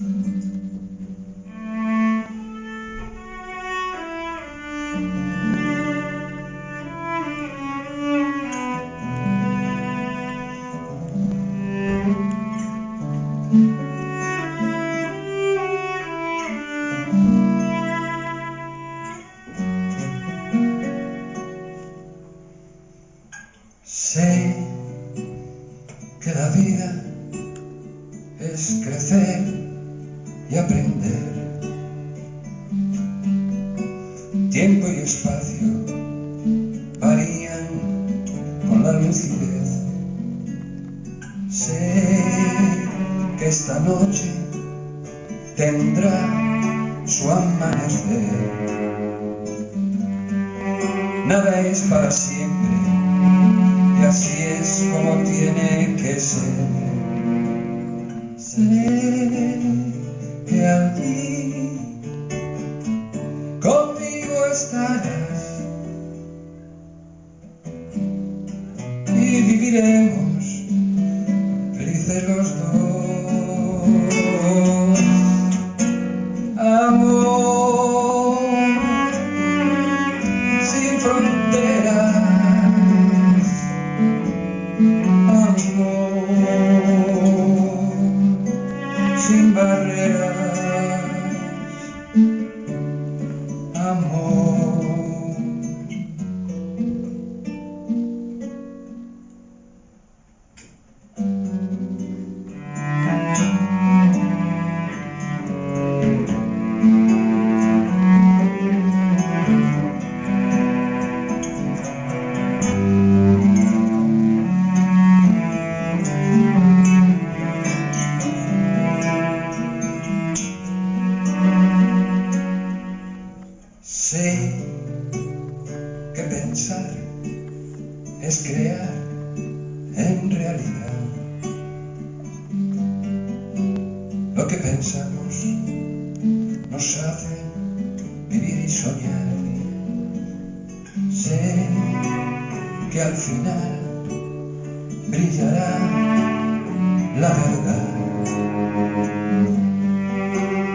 Sé que la vida es crecer y aprender. Tiempo y espacio varían con la lucidez. Sé que esta noche tendrá su amanecer. Nada es para siempre y así es como tiene que ser. Sé que allí conmigo estarás y viviremos felices los dos. Amor sin fronteras, amor sin barreras, amor. Sé que pensar es crear en realidad. Lo que pensamos nos hace vivir y soñar. Sé que al final brillará la verdad,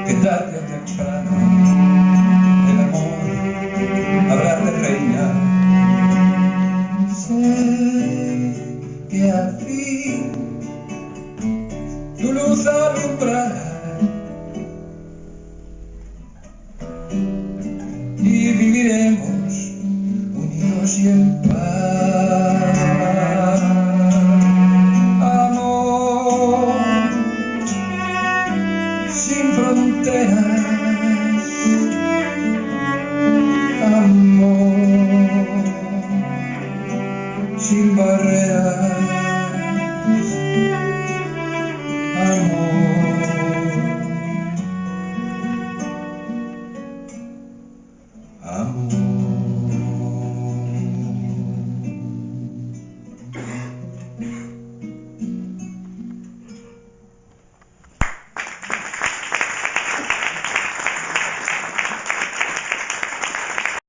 que tarde o temprano el amor habrá de reinar. Sé que al fin tu luz alumbrará y viviremos unidos y en paz. Amor sin fronteras, amor sin barreras.